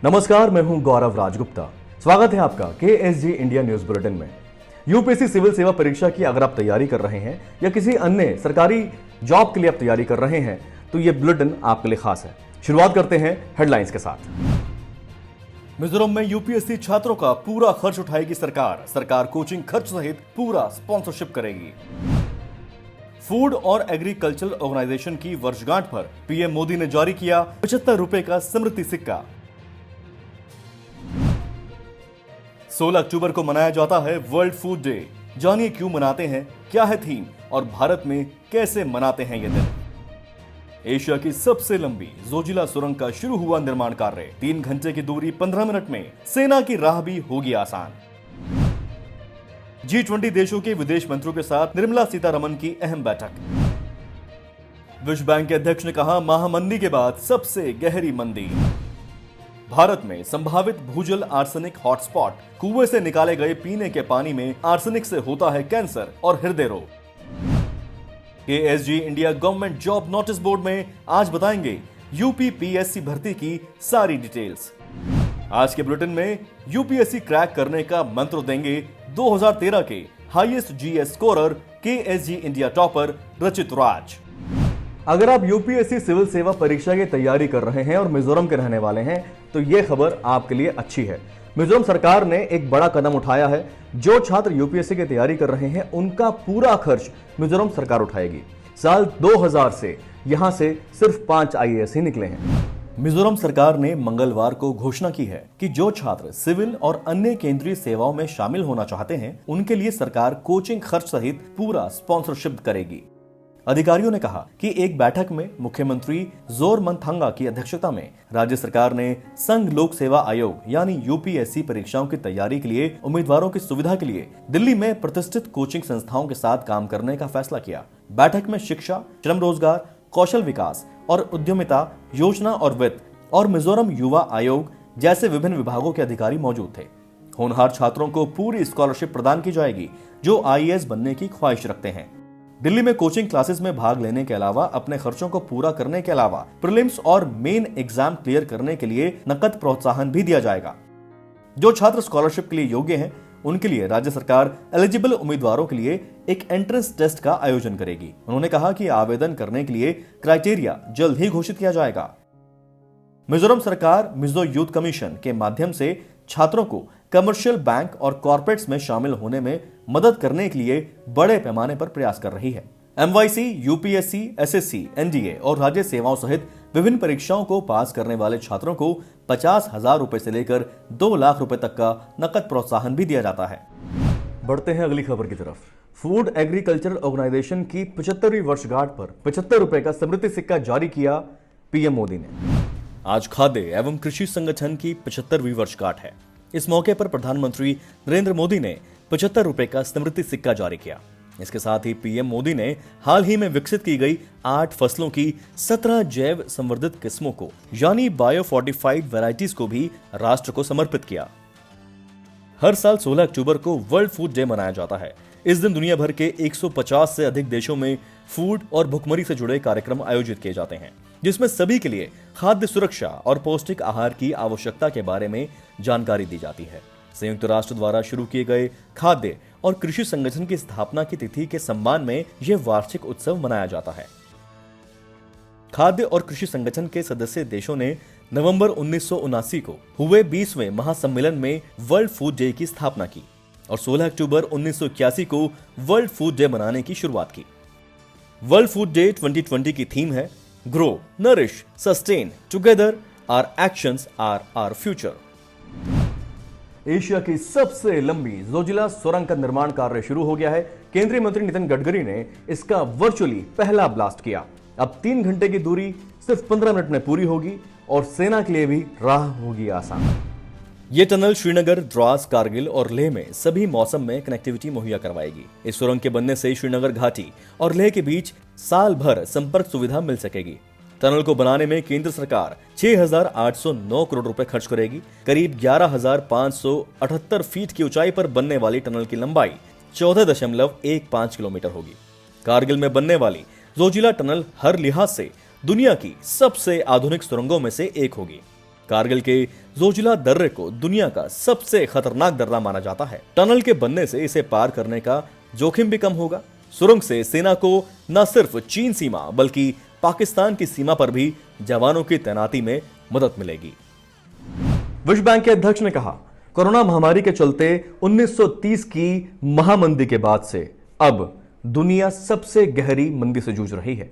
नमस्कार, मैं हूं गौरव राजगुप्ता। स्वागत है आपका KSG इंडिया न्यूज बुलेटिन में। यूपीएससी सिविल सेवा परीक्षा की अगर आप तैयारी कर रहे हैं या किसी अन्य सरकारी जॉब के लिए आप तैयारी कर रहे हैं तो ये बुलेटिन आपके लिए खास है। शुरुआत करते हैं हेडलाइंस के साथ। मिजोरम में यूपीएससी छात्रों का पूरा खर्च उठाएगी सरकार कोचिंग खर्च सहित पूरा स्पॉन्सरशिप करेगी। फूड और एग्रीकल्चरल ऑर्गेनाइजेशन की वर्षगांठ पर पीएम मोदी ने जारी किया 75 रुपए का स्मृति सिक्का। 16 अक्टूबर को मनाया जाता है वर्ल्ड फूड डे। जानिए क्यों मनाते हैं, क्या है थीम और भारत में कैसे मनाते हैं ये दिन। एशिया की सबसे लंबी जोजिला सुरंग का शुरू हुआ निर्माण कार्य। 3 घंटे की दूरी 15 मिनट में, सेना की राह भी होगी आसान। G20 देशों के विदेश मंत्रियों के साथ निर्मला सीतारमण की अहम बैठक। विश्व बैंक के अध्यक्ष ने कहा, महामंदी के बाद सबसे गहरी मंदी। भारत में संभावित भूजल आर्सेनिक हॉटस्पॉट। कुएं से निकाले गए पीने के पानी में आर्सेनिक से होता है कैंसर और हृदय रोग। KSG India government job notice board में आज बताएंगे यूपीपीएससी भर्ती की सारी डिटेल्स। आज के बुलेटिन में यूपीएससी क्रैक करने का मंत्र देंगे 2013 के highest GS scorer KSG India topper रचित राज। अगर आप यूपीएससी सिविल सेवा परीक्षा की तैयारी कर रहे हैं और मिजोरम के रहने वाले हैं तो यह खबर आपके लिए अच्छी है। मिजोरम सरकार ने एक बड़ा कदम उठाया है। जो छात्र यूपीएससी की तैयारी कर रहे हैं उनका पूरा खर्च मिजोरम सरकार उठाएगी। साल 2000 से यहां से सिर्फ 5 IAS ही निकले हैं। मिजोरम सरकार ने मंगलवार को घोषणा की है कि जो छात्र सिविल और अन्य केंद्रीय सेवाओं में शामिल होना चाहते हैं उनके लिए सरकार कोचिंग खर्च सहित पूरा स्पॉन्सरशिप करेगी। अधिकारियों ने कहा कि एक बैठक में मुख्यमंत्री जोरमथंगा की अध्यक्षता में राज्य सरकार ने संघ लोक सेवा आयोग यानी यूपीएससी परीक्षाओं की तैयारी के लिए उम्मीदवारों की सुविधा के लिए दिल्ली में प्रतिष्ठित कोचिंग संस्थाओं के साथ काम करने का फैसला किया। बैठक में शिक्षा, श्रम रोजगार, कौशल विकास और उद्यमिता, योजना और वित्त और मिजोरम युवा आयोग जैसे विभिन्न विभागों के अधिकारी मौजूद थे। होनहार छात्रों को पूरी स्कॉलरशिप प्रदान की जाएगी जो IAS बनने की ख्वाहिश रखते हैं। दिल्ली में कोचिंग क्लासेस में भाग लेने के अलावा अपने खर्चों को पूरा करने के अलावा प्रीलिम्स और मेन एग्जाम क्लियर करने के लिए नकद प्रोत्साहन भी दिया जाएगा। जो छात्र स्कॉलरशिप के लिए योग्य हैं उनके लिए राज्य सरकार एलिजिबल उम्मीदवारों के लिए एक एंट्रेंस टेस्ट का आयोजन करेगी। उन्होंने कहा कि आवेदन करने के लिए क्राइटेरिया जल्द ही घोषित किया जाएगा। मिजोरम सरकार मिजो यूथ कमीशन के माध्यम से छात्रों को कमर्शियल बैंक और कॉर्पोरेट्स में शामिल होने में मदद करने के लिए बड़े पैमाने पर प्रयास कर रही है। MYC, UPSC, SSC, NDA और राज्य सेवाओं सहित विभिन्न परीक्षाओं को पास करने वाले छात्रों को 50,000 रुपए से लेकर 2 लाख रुपए तक का नकद प्रोत्साहन भी दिया जाता है। बढ़ते हैं अगली खबर की तरफ। फूड एग्रीकल्चरल ऑर्गेनाइजेशन की 75वीं वर्षगांठ पर 75 रुपए का स्मृति सिक्का जारी किया पीएम मोदी ने। आज खाद्य एवं कृषि संगठन की 75वीं वर्षगांठ है। इस मौके पर प्रधानमंत्री नरेंद्र मोदी ने 75 रुपए का स्मृति सिक्का जारी किया। इसके साथ ही पीएम मोदी ने हाल ही में विकसित की गई 8 फसलों की 17 जैव संवर्धित किस्मों को यानी बायो फोर्टिफाइड वैरायटीज को भी राष्ट्र को समर्पित किया। हर साल 16 अक्टूबर को वर्ल्ड फूड डे मनाया जाता है। इस दिन दुनिया भर के 150 से अधिक देशों में फूड और भुखमरी से जुड़े कार्यक्रम आयोजित किए जाते हैं जिसमें सभी के लिए खाद्य सुरक्षा और पौष्टिक आहार की आवश्यकता के बारे में जानकारी दी जाती है। संयुक्त राष्ट्र द्वारा शुरू किए गए खाद्य और कृषि संगठन की स्थापना की तिथि के सम्मान में यह वार्षिक उत्सव मनाया जाता है। खाद्य और कृषि संगठन के सदस्य देशों ने नवंबर 1979 को हुए 20वें महासम्मेलन में वर्ल्ड फूड डे की स्थापना की और 16 अक्टूबर 1981 को वर्ल्ड फूड डे मनाने की शुरुआत की। वर्ल्ड फूड डे 2020 की थीम है grow, nourish, sustain, together our actions are our future. Asia की सबसे लंबी जोजिला सुरंग का निर्माण कार्य शुरू हो गया है। केंद्रीय मंत्री नितिन गडकरी ने इसका वर्चुअली पहला ब्लास्ट किया। अब 3 घंटे की दूरी सिर्फ 15 मिनट में पूरी होगी और सेना के लिए भी राह होगी आसान। ये टनल श्रीनगर, द्रास, कारगिल और लेह में सभी मौसम में कनेक्टिविटी मुहैया करवाएगी। इस सुरंग के बनने से श्रीनगर घाटी और लेह के बीच साल भर संपर्क सुविधा मिल सकेगी। टनल को बनाने में केंद्र सरकार 6,809 करोड़ रुपए खर्च करेगी। करीब 11,578 फीट की ऊंचाई पर बनने वाली टनल की लंबाई 14.15 किलोमीटर होगी। कारगिल में बनने वाली जोजिला टनल हर लिहाज से दुनिया की सबसे आधुनिक सुरंगों में से एक होगी। कारगिल के जोजिला दर्रे को दुनिया का सबसे खतरनाक दर्रा माना जाता है। टनल के बनने से इसे पार करने का जोखिम भी कम होगा। सुरंग से सेना को न सिर्फ चीन सीमा बल्कि पाकिस्तान की सीमा पर भी जवानों की तैनाती में मदद मिलेगी। विश्व बैंक के अध्यक्ष ने कहा, कोरोना महामारी के चलते 1930 की महामंदी के बाद से अब दुनिया सबसे गहरी मंदी से जूझ रही है।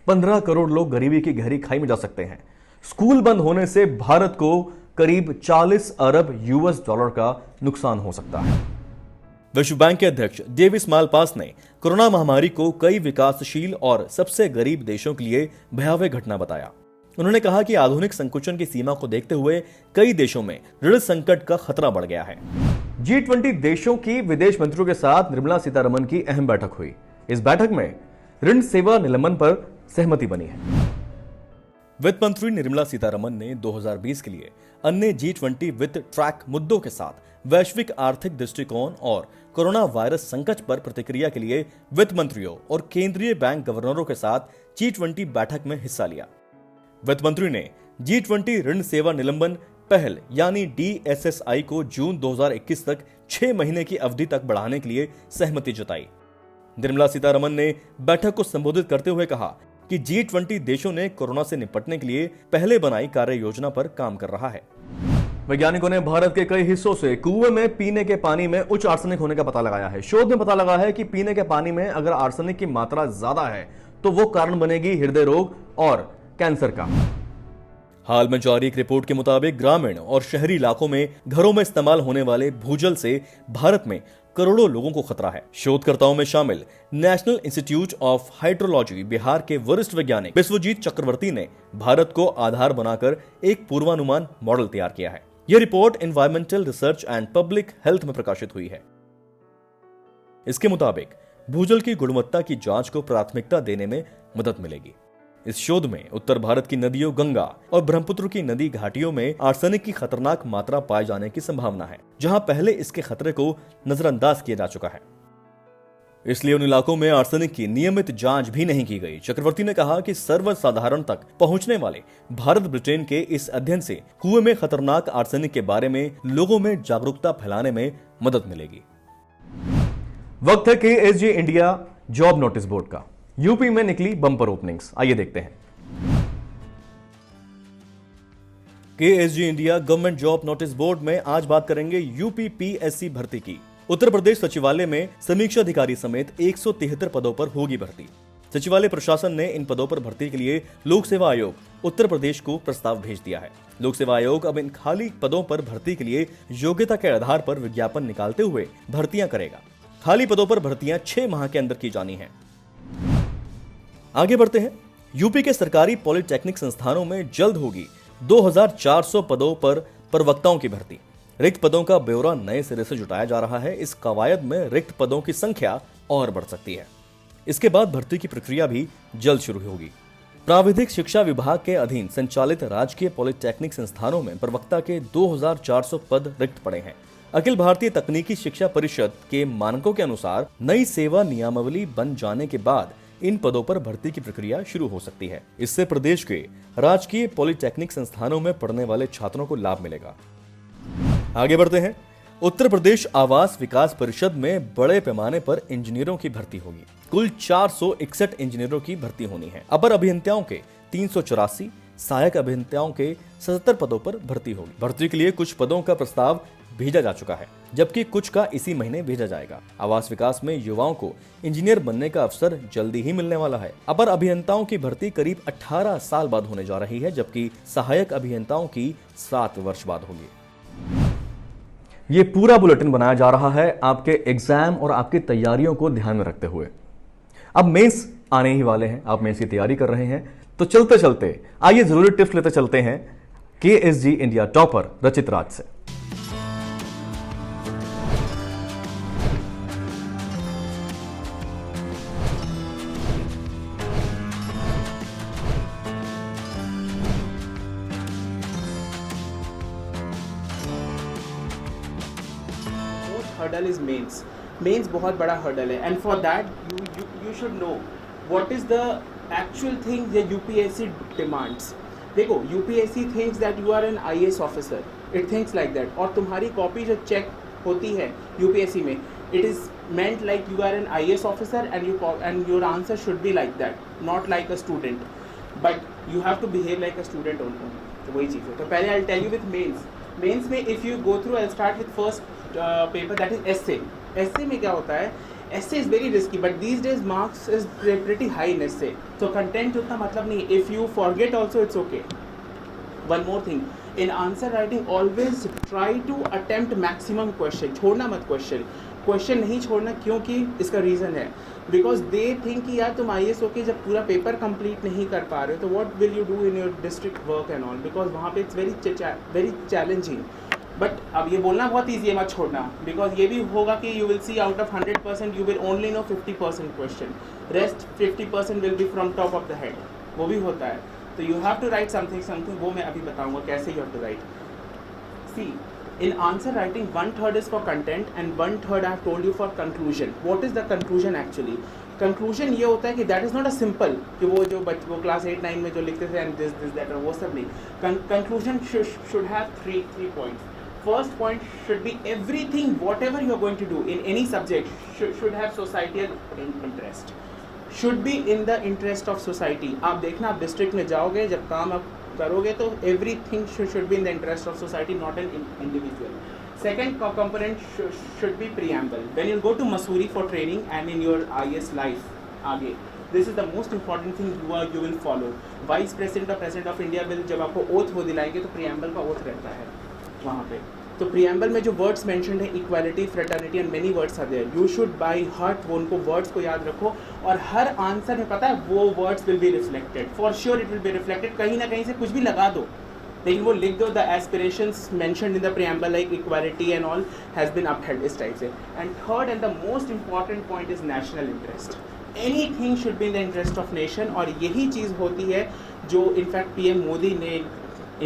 15 करोड़ लोग गरीबी की गहरी खाई में जा सकते हैं। स्कूल बंद होने से भारत को करीब 40 अरब यूएस डॉलर का नुकसान हो सकता है। विश्व बैंक के अध्यक्ष डेविस मालपास ने कोरोना महामारी को कई विकासशील और सबसे गरीब देशों के लिए भयावह घटना बताया। उन्होंने कहा कि आधुनिक संकुचन की सीमा को देखते हुए कई देशों में ऋण संकट का खतरा बढ़ गया है। G20 देशों की विदेश मंत्रियों के साथ निर्मला सीतारमण की अहम बैठक हुई। इस बैठक में ऋण सेवा निलंबन पर सहमति बनी है। वित्त मंत्री निर्मला सीतारमण ने 2020 के लिए अन्य G20 वित्त ट्रैक मुद्दों के साथ वैश्विक आर्थिक दृष्टिकोण और कोरोना वायरस संकट पर प्रतिक्रिया के लिए वित्त मंत्रियों और केंद्रीय बैंक गवर्नरों के साथ G20 बैठक में हिस्सा लिया। वित्त मंत्री ने G20 ऋण सेवा निलंबन पहल यानी DSSI को जून 2021 तक 6 महीने की अवधि तक बढ़ाने के लिए सहमति जताई। निर्मला सीतारमण ने बैठक को संबोधित करते हुए कहा कि G20 देशों ने कोरोना से निपटने के लिए पहले बनाई कार्य योजना पर काम कर रहा है। वैज्ञानिकों ने भारत के कई हिस्सों से कुएं में पीने के पानी में उच्च आर्सेनिक होने का पता लगाया है। शोध में पता लगा है कि पीने के पानी में अगर आर्सेनिक की मात्रा ज्यादा है तो वो कारण बनेगी हृदय रोग और कैंसर का। हाल में जारी एक रिपोर्ट के मुताबिक ग्रामीण और शहरी इलाकों में घरों में इस्तेमाल होने वाले भूजल से भारत में करोड़ों लोगों को खतरा है। शोधकर्ताओं में शामिल national institute of hydrology Bihar के वरिष्ठ वैज्ञानिक विश्वजीत चक्रवर्ती ने भारत को आधार बनाकर एक पूर्वानुमान मॉडल तैयार किया है। यह report environmental research and public health में प्रकाशित हुई है। इसके मुताबिक भूजल की गुणवत्ता की जांच को प्राथमिकता देने में मदद मिलेगी। इस शोध में उत्तर भारत की नदियों गंगा और ब्रह्मपुत्र की नदी घाटियों में आर्सेनिक की खतरनाक मात्रा पाए जाने की संभावना है, जहां पहले इसके खतरे को नजरअंदाज किया जा चुका है। इसलिए उन इलाकों में आर्सेनिक की नियमित जांच भी नहीं की गई। चक्रवर्ती ने कहा कि सर्वसाधारण तक पहुंचने वाले भारत ब्रिटेन के इस अध्ययन से कुएं में खतरनाक आर्सेनिक के बारे में लोगों में जागरूकता फैलाने में मदद मिलेगी। वक्त है KSG India job notice board का। यूपी में निकली बम्पर ओपनिंग्स, आइए देखते हैं। KSG India government job notice board में आज बात करेंगे यूपी PSC भर्ती की। उत्तर प्रदेश सचिवालय में समीक्षा अधिकारी समेत 173 पदों पर होगी भर्ती। सचिवालय प्रशासन ने इन पदों पर भर्ती के लिए लोक सेवा आयोग उत्तर प्रदेश को प्रस्ताव भेज दिया है। लोक सेवा आयोग अब इन खाली पदों पर भर्ती के लिए योग्यता के आधार पर विज्ञापन निकालते हुए भर्तियां करेगा। खाली पदों पर भर्तियां 6 माह के अंदर की जानी है। आगे बढ़ते हैं। यूपी के सरकारी पॉलिटेक्निक संस्थानों में जल्द होगी 2400 पदों पर प्रवक्ताओं की भर्ती। रिक्त पदों का ब्यौरा नए सिरे से जुटाया जा रहा है। इस कवायद में रिक्त पदों की संख्या और बढ़ सकती है। इसके बाद भर्ती की प्रक्रिया भी जल्द शुरू होगी। प्राविधिक शिक्षा विभाग के अधीन संचालित राजकीय पॉलिटेक्निक संस्थानों में प्रवक्ता के 2400 पद रिक्त पड़े हैं। अखिल भारतीय तकनीकी शिक्षा परिषद के मानकों के अनुसार नई सेवा नियमावली बन जाने के बाद इन पदों पर भर्ती की प्रक्रिया शुरू हो सकती है। इससे प्रदेश के राजकीय पॉलिटेक्निक संस्थानों में पढ़ने वाले छात्रों को लाभ मिलेगा। आगे बढ़ते हैं। उत्तर प्रदेश आवास विकास परिषद में बड़े पैमाने पर इंजीनियरों की भर्ती होगी। कुल 461 इंजीनियरों की भर्ती होनी है। अपर अभियंताओं के 384, सहायक अभियंताओं के 77 पदों पर भर्ती होगी। भर्ती के लिए कुछ पदों का प्रस्ताव भेजा जा चुका है, जबकि कुछ का इसी महीने भेजा जाएगा। आवास विकास में युवाओं को इंजीनियर बनने का अवसर जल्दी ही मिलने वाला है। अपर अभियंताओं की भर्ती करीब 18 साल बाद होने जा रही है, जबकि सहायक अभियंताओं की 7 वर्ष बाद होगी। ये पूरा बुलेटिन बनाया जा रहा है आपके एग्जाम और आपकी तैयारियों को ध्यान में रखते हुए। अब मेंस आने ही वाले हैं, आप मेंस की तैयारी कर रहे हैं, तो चलते चलते आइए जरूरी टिप्स लेते चलते हैं KSG इंडिया टॉपर रचित राज से। hurdle is mains बहुत बड़ा hurdle है, and for that you should know what is the actual thing the UPSC demands. देखो UPSC thinks that you are an IAS officer, it thinks like that, और तुम्हारी copy जो check होती है UPSC में, it is meant like you are an IAS officer and your answer should be like that, not like a student, but you have to behave like a student also. तो वही चीज़ है. तो पहले I'll tell you with mains में if you go through, I'll start with first paper, that is essay में क्या होता है, essay is very risky but these days marks is pretty high in essay, तो content उतना मतलब नहीं, if you forget also it's okay. One more thing, in answer writing always try to attempt maximum question, छोड़ना मत question नहीं छोड़ना, क्योंकि इसका रीज़न है बिकॉज दे थिंक कि यार तुम IAS होके जब पूरा पेपर कंप्लीट नहीं कर पा रहे हो तो what will you do in your district work and all, because वहाँ पे इट्स वेरी चैलेंजिंग. बट अब ये बोलना बहुत ईजी है, मत छोड़ना, बिकॉज ये भी होगा कि you will see out of 100% you will only know 50% question, rest 50% will be from top of the head, वो भी होता है. तो you have to write something, वो मैं अभी बताऊँगा कैसे you have to write. See, in answer writing 1/3 is for content and 1/3 I have told you for conclusion. What is the conclusion actually? Conclusion ये होता है कि that is not a simple कि वो class 8-9 में जो लिखते थे and this that और वो सब नहीं. Conclusion should have three points. First point should be everything whatever you are going to do in any subject should have societal interest. Should be in the interest of society. आप देखना, आप district में जाओगे, जब काम आप करोगे तो everything should be in the interest of society, not an individual. Second component should be preamble. When you go to Mussoorie for training and in your IAS life आगे, this is the most important thing you will follow. Vice president और president of India will जब आपको oath वो दिलाएंगे तो preamble का oath रहता है वहाँ पे. तो प्रीएम्बल में जो वर्ड्स मेंशन्ड है, equality, fraternity and many words are there, you should by heart वो उनको वर्ड्स को याद रखो, और हर आंसर में पता है वो words will be reflected, for sure it will be reflected. कहीं ना कहीं से कुछ भी लगा दो लेकिन वो लिख दो, the aspirations mentioned in the preamble like equality and all has been upheld, इस टाइप से. And third and the most important point is national interest. Anything should be in the interest of nation, और यही चीज़ होती है जो in fact PM Modi ने,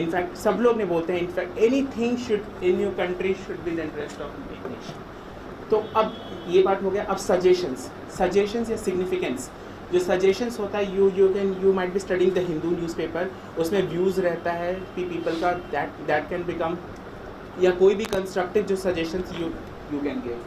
in fact सब लोग ने बोलते हैं, in fact anything should in your country should be in the interest of nation. तो अब ये बात हो गया. अब सजेशंस या सिग्निफिकेंस. जो सजेशंस होता है, you might be studying the Hindu newspaper, उसमें व्यूज़ रहता है पीपल का, दैट कैन बिकम, या कोई भी कंस्ट्रक्टिव जो सजेशंस यू कैन गिव.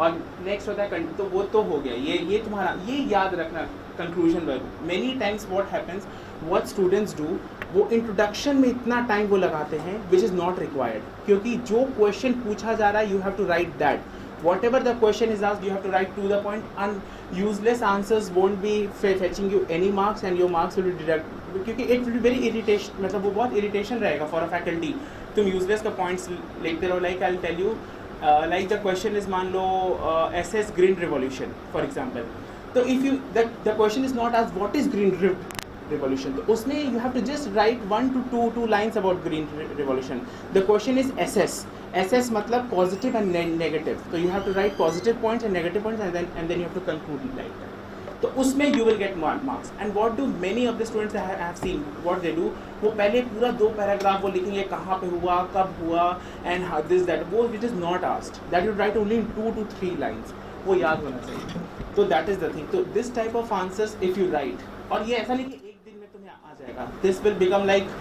और नेक्स्ट होता है, तो वो तो हो गया, ये तुम्हारा, ये याद रखना conclusion verb. Many times what happens, what students do, वो इंट्रोडक्शन में इतना टाइम वो लगाते हैं विच इज़ नॉट रिक्वायर्ड, क्योंकि जो क्वेश्चन पूछा जा रहा है you have to write that. Whatever the question is asked, you have to write to the point, and useless answers won't be fetching you any marks and your marks will be deducted, क्योंकि it will be very irritation, मतलब वो बहुत irritation रहेगा for a faculty. तुम useless का points लिखते रहो. Like I'll tell you, like the question is, मान लो SS Green Revolution for example. तो if you, the question is not asked what is Green Revolution, तो उसमें you have to just write 1 to 2 lines about Green Revolution. The question is SS मतलब positive and negative, so you have to write positive points and negative points and then you have to conclude like that. तो उसमें you will get marks. And what do many of the students I have seen, what they do, वो पहले पूरा 2 paragraph वो लिखेंगे, कहाँ पे हुआ, कब हुआ, and how this that, वो which is not asked, that you write only in 2 to 3 lines, वो याद होना चाहिए. तो that is the thing. तो this type of answers if you write, और ये ऐसा नहीं कि एक दिन में तुम्हें आ जाएगा, this will become like,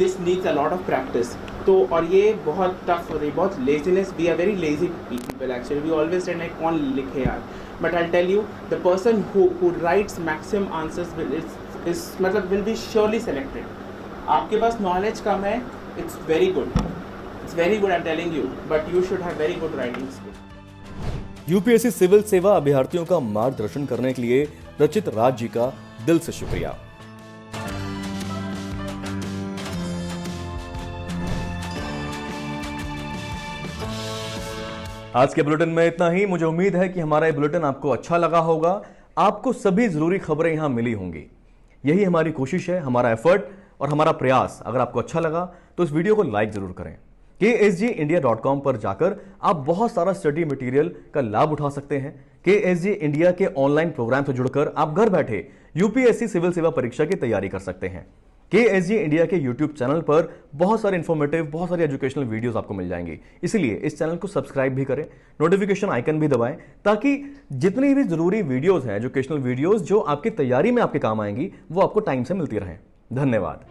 this needs a lot of practice. तो और ये बहुत टफ हो रही, बहुत laziness, we are very lazy people actually, we always said like कौन लिखे यार. But I tell you, the person who writes maximum answers will be surely selected. आपके पास नॉलेज कम है, it's very good I am telling you, but you should have very good writing skill. UPSC civil सेवा अभ्यर्थियों का मार्गदर्शन करने के लिए रचित राज जी का दिल से शुक्रिया. आज के बुलेटिन में इतना ही. मुझे उम्मीद है कि हमारा ये बुलेटिन आपको अच्छा लगा होगा, आपको सभी जरूरी खबरें यहां मिली होंगी. यही हमारी कोशिश है, हमारा एफर्ट और हमारा प्रयास. अगर आपको अच्छा लगा तो इस वीडियो को लाइक जरूर करें. KSGindia.com पर जाकर आप बहुत सारा स्टडी मटेरियल का लाभ उठा सकते हैं. KSG इंडिया के ऑनलाइन प्रोग्राम से जुड़कर आप घर बैठे यूपीएससी सिविल सेवा परीक्षा की तैयारी कर सकते हैं. KSG इंडिया के YouTube चैनल पर बहुत सारे इंफॉर्मेटिव, बहुत सारी एजुकेशनल वीडियोस आपको मिल जाएंगी. इसलिए इस चैनल को सब्सक्राइब भी करें, नोटिफिकेशन आइकन भी दबाएं, ताकि जितनी भी जरूरी वीडियोस हैं, एजुकेशनल वीडियोस जो आपकी तैयारी में आपके काम आएंगी, वो आपको टाइम से मिलती रहें. धन्यवाद.